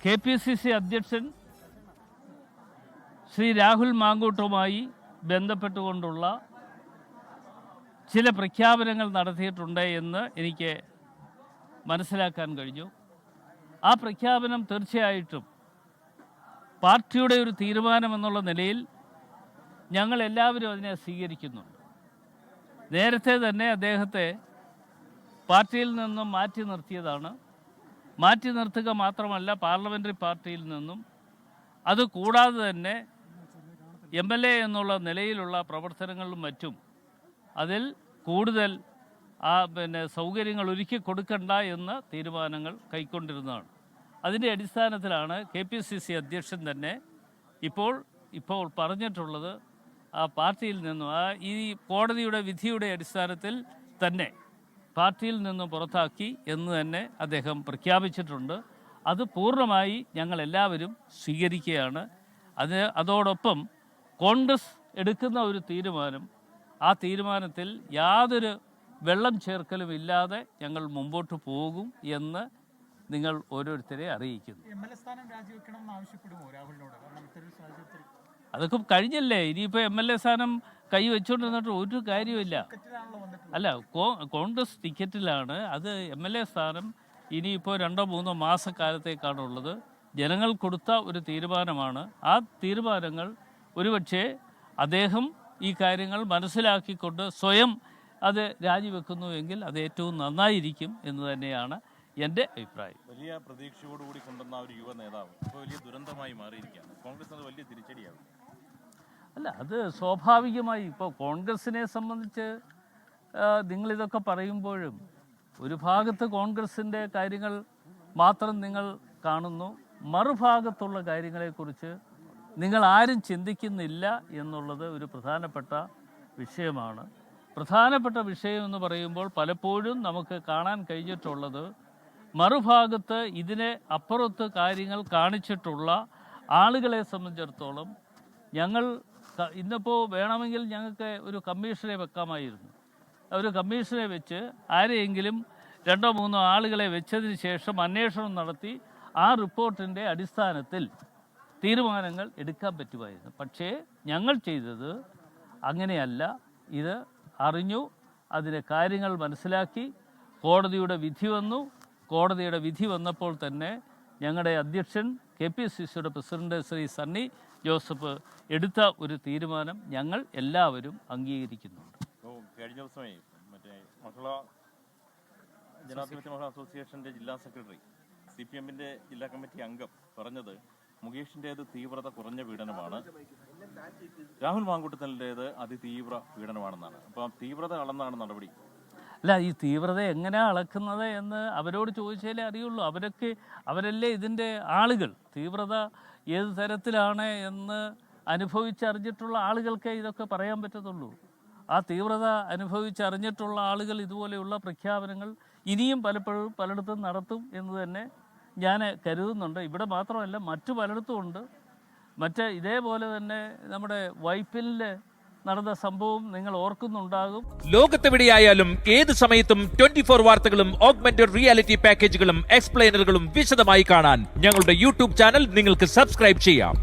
KPCC അധ്യക്ഷൻ ശ്രീ രാഹുൽ മാങ്കൂട്ടുമായി ബന്ധപ്പെട്ടുകൊണ്ടുള്ള ചില പ്രഖ്യാപനങ്ങൾ നടത്തിയിട്ടുണ്ട് എന്ന് എനിക്ക് മനസ്സിലാക്കാൻ കഴിഞ്ഞു. ആ പ്രഖ്യാപനം തീർച്ചയായിട്ടും പാർട്ടിയുടെ ഒരു തീരുമാനമെന്നുള്ള നിലയിൽ ഞങ്ങൾ എല്ലാവരും അതിനെ സ്വീകരിക്കുന്നുണ്ട്. നേരത്തെ തന്നെ അദ്ദേഹത്തെ പാർട്ടിയിൽ നിന്നും മാറ്റി നിർത്തിയതാണ്. മാറ്റി നിർത്തുക മാത്രമല്ല, പാർലമെൻ്ററി പാർട്ടിയിൽ നിന്നും അതുകൂടാതെ തന്നെ MLA എന്നുള്ള നിലയിലുള്ള പ്രവർത്തനങ്ങളിലും മറ്റും അതിൽ കൂടുതൽ സൗകര്യങ്ങൾ ഒരുക്കി കൊടുക്കണ്ട എന്ന തീരുമാനങ്ങൾ കൈക്കൊണ്ടിരുന്നതാണ്. അതിൻ്റെ അടിസ്ഥാനത്തിലാണ് KPCC അധ്യക്ഷൻ തന്നെ ഇപ്പോൾ പറഞ്ഞിട്ടുള്ളത് ആ പാർട്ടിയിൽ നിന്നും ഈ കോടതിയുടെ വിധിയുടെ അടിസ്ഥാനത്തിൽ തന്നെ പാർട്ടിയിൽ നിന്നും പുറത്താക്കി എന്ന് തന്നെ അദ്ദേഹം പ്രഖ്യാപിച്ചിട്ടുണ്ട്. അത് പൂർണ്ണമായി ഞങ്ങളെല്ലാവരും സ്വീകരിക്കുകയാണ്. അതോടൊപ്പം കോൺഗ്രസ് എടുക്കുന്ന ഒരു തീരുമാനം, ആ തീരുമാനത്തിൽ യാതൊരു വെള്ളം ചേർക്കലും ഇല്ലാതെ ഞങ്ങൾ മുമ്പോട്ട് പോകും എന്ന് നിങ്ങൾ ഓരോരുത്തരെ അറിയിക്കുന്നു. അതൊക്കെ കഴിഞ്ഞല്ലേ, ഇനിയിപ്പോൾ MLA സ്ഥാനം കൈ വെച്ചുകൊണ്ടിരുന്നിട്ട് ഒരു കാര്യമില്ല. അല്ല, കോൺഗ്രസ് ടിക്കറ്റിലാണ്. അത് MLA സ്ഥാനം ഇനിയിപ്പോൾ 2-3 മാസക്കാലത്തേക്കാണുള്ളത്. ജനങ്ങൾ കൊടുത്ത ഒരു തീരുമാനമാണ്. ആ തീരുമാനങ്ങൾ ഒരുപക്ഷെ അദ്ദേഹം ഈ കാര്യങ്ങൾ മനസ്സിലാക്കിക്കൊണ്ട് സ്വയം അത് രാജിവെക്കുന്നുവെങ്കിൽ അത് ഏറ്റവും നന്നായിരിക്കും എന്ന് തന്നെയാണ് എൻ്റെ അഭിപ്രായം. വലിയ പ്രതീക്ഷയോടുകൂടി കൊണ്ടുവന്ന ഒരു യുവ നേതാവ് ഇപ്പോൾ വലിയ ദുരന്തമായി മാറിയിരിക്കുകയാണ്. കോൺഗ്രസ് അത് വലിയ തിരിച്ചടിയാകും. അല്ല, അത് സ്വാഭാവികമായി ഇപ്പോൾ കോൺഗ്രസിനെ സംബന്ധിച്ച് നിങ്ങളിതൊക്കെ പറയുമ്പോഴും ഒരു ഭാഗത്ത് കോൺഗ്രസിൻ്റെ കാര്യങ്ങൾ മാത്രം നിങ്ങൾ കാണുന്നു, മറുഭാഗത്തുള്ള കാര്യങ്ങളെക്കുറിച്ച് നിങ്ങൾ ആരും ചിന്തിക്കുന്നില്ല എന്നുള്ളത് ഒരു പ്രധാനപ്പെട്ട വിഷയമാണ്. പ്രധാനപ്പെട്ട വിഷയം എന്ന് പറയുമ്പോൾ പലപ്പോഴും നമുക്ക് കാണാൻ കഴിഞ്ഞിട്ടുള്ളത് മറുഭാഗത്ത് ഇതിനെ അപ്പുറത്ത് കാര്യങ്ങൾ കാണിച്ചിട്ടുള്ള ആളുകളെ സംബന്ധിച്ചിടത്തോളം ഞങ്ങൾ ഇന്നിപ്പോൾ വേണമെങ്കിൽ ഞങ്ങൾക്ക് ഒരു കമ്മീഷനെ വെക്കാമായിരുന്നു. ഒരു കമ്മീഷനെ വെച്ച് ആരെയെങ്കിലും 2-3 ആളുകളെ വെച്ചതിന് ശേഷം അന്വേഷണം നടത്തി ആ റിപ്പോർട്ടിൻ്റെ അടിസ്ഥാനത്തിൽ തീരുമാനങ്ങൾ എടുക്കാൻ പറ്റുമായിരുന്നു. പക്ഷേ ഞങ്ങൾ ചെയ്തത് അങ്ങനെയല്ല. ഇത് അറിഞ്ഞു, അതിലെ കാര്യങ്ങൾ മനസ്സിലാക്കി, കോടതിയുടെ വിധി വന്നു. കോടതിയുടെ വിധി വന്നപ്പോൾ തന്നെ ഞങ്ങളുടെ അധ്യക്ഷൻ KPCCയുടെ പ്രസിഡന്റ് ശ്രീ സണ്ണി ജോസഫ് എടുത്ത ഒരു തീരുമാനം ഞങ്ങൾ എല്ലാവരും അംഗീകരിക്കുന്നുണ്ട്. കഴിഞ്ഞ ദിവസമേ ജനാധിപത്യ മഹിളാ അസോസിയേഷൻ്റെ ജില്ലാ സെക്രട്ടറി CPMൻ്റെ ജില്ലാ കമ്മിറ്റി അംഗം പറഞ്ഞത് മുകേഷിൻ്റേത് തീവ്രത കുറഞ്ഞ പീഡനമാണ്, രാഹുൽ മാങ്കൂട്ടത്തിൻ്റേത് അതിതീവ്ര പീഡനമാണെന്നാണ്. അപ്പോൾ തീവ്രത അളന്നാണ് നടപടി. അല്ല, ഈ തീവ്രത എങ്ങനെയാണ് അളക്കുന്നത് എന്ന് അവരോട് ചോദിച്ചാലേ അറിയുള്ളൂ. അവരല്ലേ ഇതിൻ്റെ ആളുകൾ. തീവ്രത ഏത് തരത്തിലാണ് എന്ന് അനുഭവിച്ചറിഞ്ഞിട്ടുള്ള ആളുകൾക്കേ ഇതൊക്കെ പറയാൻ പറ്റത്തുള്ളൂ. ആ തീവ്രത അനുഭവിച്ചറിഞ്ഞിട്ടുള്ള ആളുകൾ ഇതുപോലെയുള്ള പ്രഖ്യാപനങ്ങൾ ഇനിയും പലയിടത്തും നടത്തും എന്ന് തന്നെ ഞാൻ കരുതുന്നുണ്ട്. ഇവിടെ മാത്രമല്ല, മറ്റു പലയിടത്തും ഉണ്ട്. ഇതേപോലെ തന്നെ നമ്മുടെ വൈപ്പിനിൽ നടന്ന സംഭവം നിങ്ങൾ ഓർക്കുന്നുണ്ടാകും. ലോകത്തെവിടെയായാലും ഏത് സമയത്തും 24 വാർത്തകളും ഓഗ്മെന്റഡ് റിയാലിറ്റി പാക്കേജുകളും എക്സ്പ്ലെയിനറുകളും വിശദമായി കാണാൻ ഞങ്ങളുടെ YouTube ചാനൽ നിങ്ങൾക്ക് സബ്സ്ക്രൈബ് ചെയ്യാം.